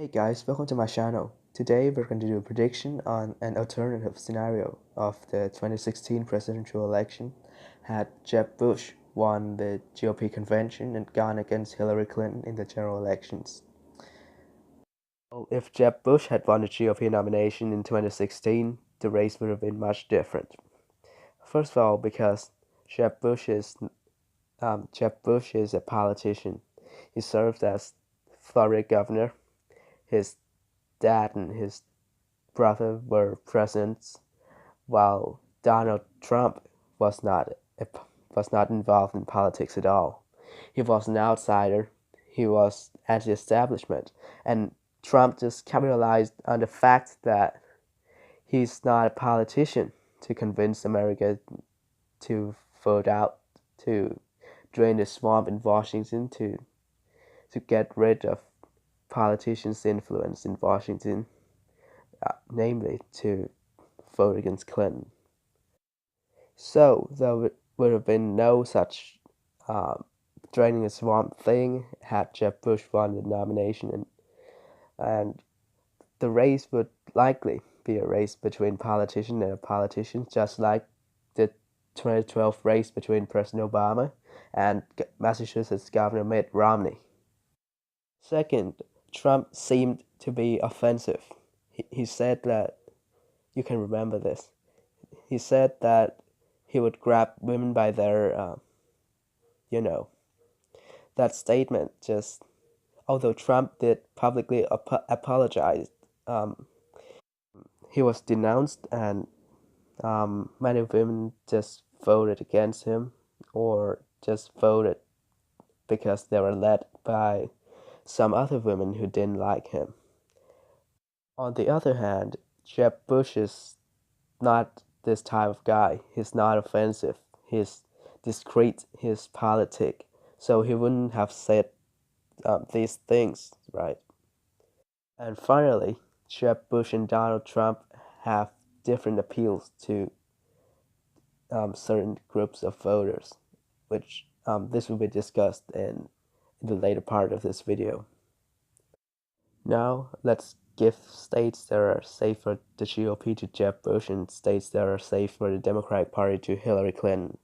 Hey guys, welcome to my channel. Today we're going to do a prediction on an alternative scenario of the 2016 presidential election had Jeb Bush won the GOP convention and gone against Hillary Clinton in the general elections. Well, if Jeb Bush had won the GOP nomination in 2016, the race would have been much different. First of all, because Jeb Bush is Jeb Bush is a politician. He served as Florida governor. His dad and his brother were presidents, while Donald Trump was not was not involved in politics at all. He was an outsider. He was anti-establishment, and Trump just capitalized on the fact that he's not a politician to convince America to vote out, to drain the swamp in Washington, to get rid of politicians' influence in Washington, namely to vote against Clinton. So there would have been no such draining the swamp thing had Jeb Bush won the nomination, and the race would likely be a race between politician and a politician, just like the 2012 race between President Obama and Massachusetts Governor Mitt Romney. Second, Trump seemed to be offensive. He said that, you can remember this, he said that he would grab women by their, you know, that statement just, although Trump did publicly apologize, he was denounced, and many women just voted against him or just voted because they were led by some other women who didn't like him. On the other hand, Jeb Bush is not this type of guy. He's not offensive. He's discreet. He's politic. So he wouldn't have said these things, right? And finally, Jeb Bush and Donald Trump have different appeals to certain groups of voters, which this will be discussed in the later part of this video. Now, let's give states that are safe for the GOP to Jeb Bush and states that are safe for the Democratic Party to Hillary Clinton.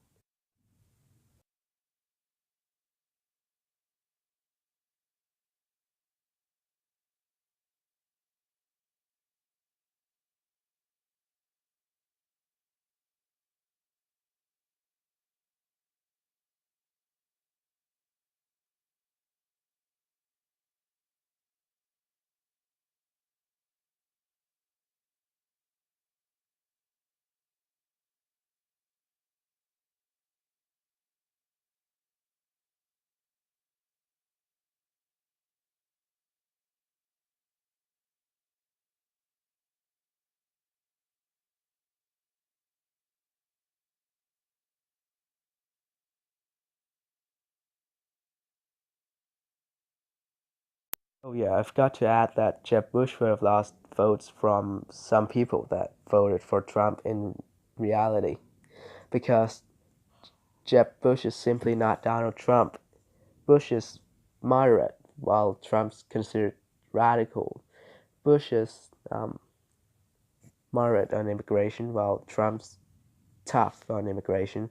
Oh yeah, I forgot to add that Jeb Bush would have lost votes from some people that voted for Trump in reality, because Jeb Bush is simply not Donald Trump. Bush is moderate, while Trump's considered radical. Bush is moderate on immigration, while Trump's tough on immigration.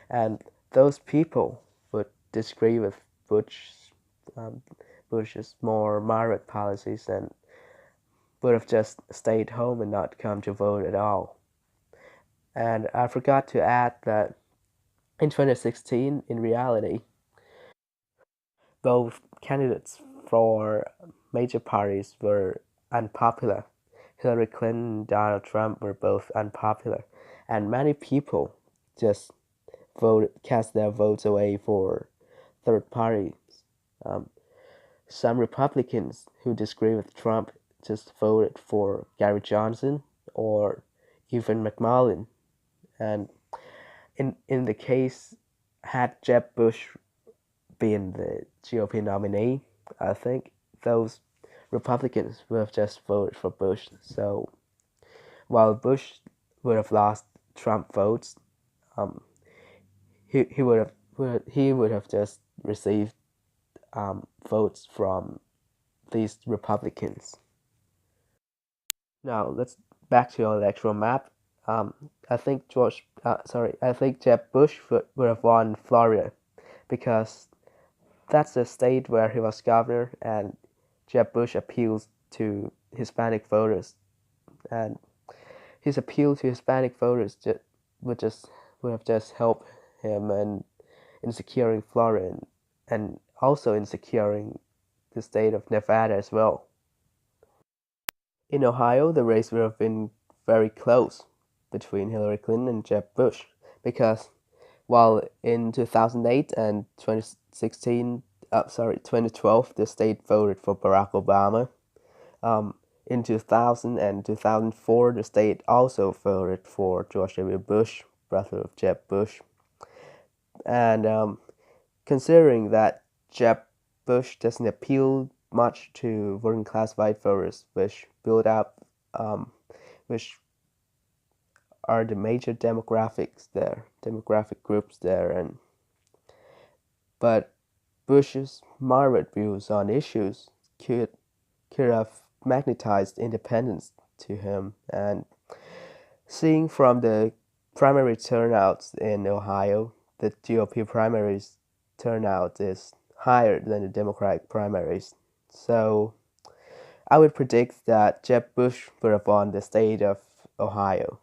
And those people would disagree with um, Bush's more moderate policies and would have just stayed home and not come to vote at all. And I forgot to add that in 2016, in reality, both candidates for major parties were unpopular. Hillary Clinton and Donald Trump were both unpopular, and many people just cast their votes away for third parties. Um, some Republicans who disagree with Trump just voted for Gary Johnson or even McMullin. And in the case, had Jeb Bush been the GOP nominee, I think those Republicans would have just voted for Bush. So while Bush would have lost Trump votes, um, he would have just received votes from these Republicans. Now let's back to your electoral map. I think Jeb Bush would have won Florida because that's the state where he was governor, and Jeb Bush appeals to Hispanic voters, and his appeal to Hispanic voters would just would have just helped him in securing Florida and also in securing the state of Nevada as well. In Ohio, the race would have been very close between Hillary Clinton and Jeb Bush because while in 2008 and 2012, the state voted for Barack Obama. In 2000 and 2004, the state also voted for George W. Bush, brother of Jeb Bush. And considering that Jeb Bush doesn't appeal much to working class white voters, which build up, which are the major demographic groups there, but Bush's moderate views on issues could have magnetized independence to him, and seeing from the primary turnouts in Ohio, the GOP primaries turnout is higher than the Democratic primaries. So I would predict that Jeb Bush would have won the state of Ohio.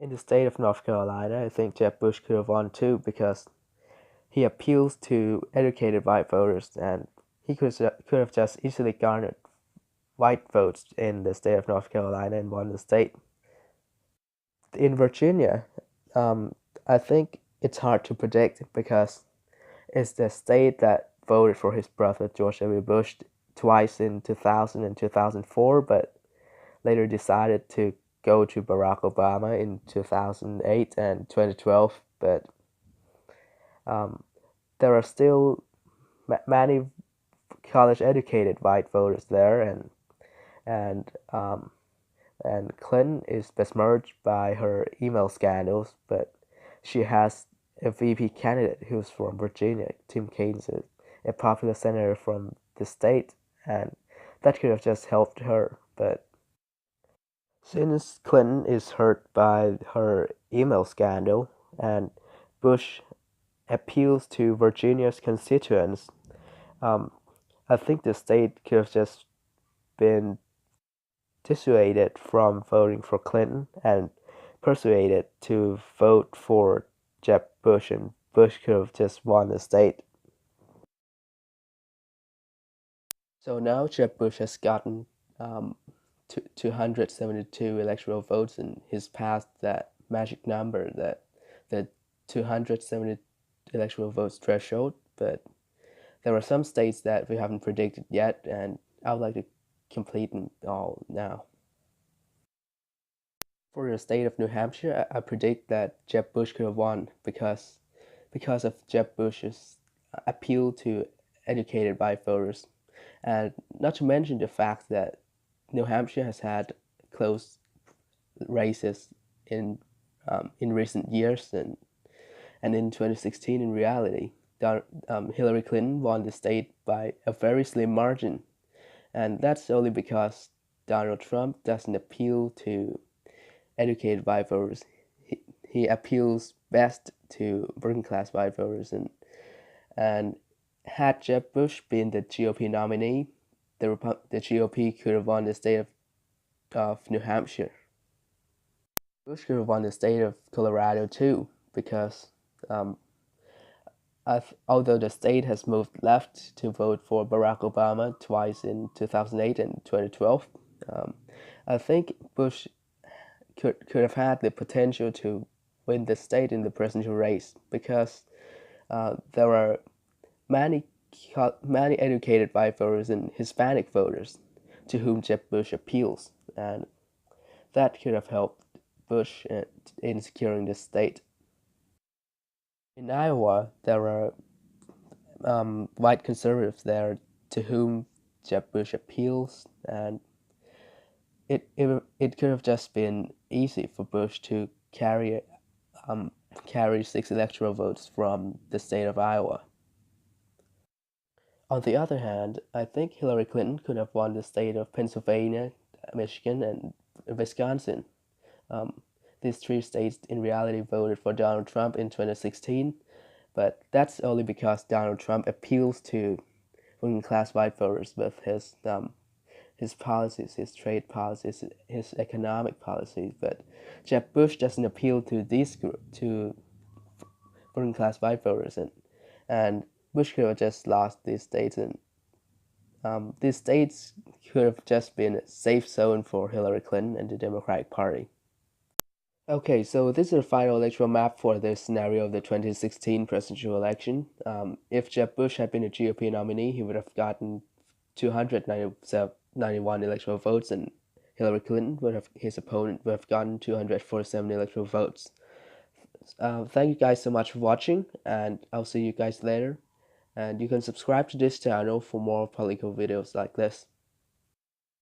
In the state of North Carolina, I think Jeb Bush could have won too because he appeals to educated white voters, and he could have just easily garnered white votes in the state of North Carolina and won the state. In Virginia, I think it's hard to predict because it's the state that voted for his brother George W. Bush twice in 2000 and 2004, but later decided to go to Barack Obama in 2008 and 2012. But there are still many college-educated white voters there, and Clinton is besmirched by her email scandals, but she has a VP candidate who's from Virginia. Tim Kaine, a popular senator from the state, and that could have just helped her. But since Clinton is hurt by her email scandal and Bush appeals to Virginia's constituents, I think the state could have just been dissuaded from voting for Clinton and persuaded to vote for Jeb Bush, and Bush could have just won the state. So now Jeb Bush has gotten 272 electoral votes, and he's passed that magic number, that the 270 electoral votes threshold. But there are some states that we haven't predicted yet, and I would like to complete them all now. For the state of New Hampshire, I predict that Jeb Bush could have won because of Jeb Bush's appeal to educated white voters, and not to mention the fact that New Hampshire has had close races in recent years, and in 2016, in reality, Hillary Clinton won the state by a very slim margin, and that's only because Donald Trump doesn't appeal to educated white voters. He appeals best to working class white voters, and had Jeb Bush been the GOP nominee, the GOP could have won the state of New Hampshire. Bush could have won the state of Colorado too, because although the state has moved left to vote for Barack Obama twice in 2008 and 2012, I think Bush could have had the potential to win the state in the presidential race because there are many educated white voters and Hispanic voters to whom Jeb Bush appeals, and that could have helped Bush in securing the state. In Iowa, there are white conservatives there to whom Jeb Bush appeals, and it could have just been easy for Bush to carry 6 electoral votes from the state of Iowa. On the other hand, I think Hillary Clinton could have won the state of Pennsylvania, Michigan, and Wisconsin. Um, these three states in reality voted for Donald Trump in 2016, but that's only because Donald Trump appeals to working class white voters with his policies, his trade policies, his economic policies. But Jeb Bush doesn't appeal to to working class white voters, and Bush could have just lost these states, and these states could have just been a safe zone for Hillary Clinton and the Democratic Party. Okay, so this is the final electoral map for the scenario of the 2016 presidential election. If Jeb Bush had been a GOP nominee, he would have gotten 291 electoral votes, and Hillary Clinton would have, his opponent, would have gotten 247 electoral votes. Thank you guys so much for watching, and I'll see you guys later. And you can subscribe to this channel for more political videos like this.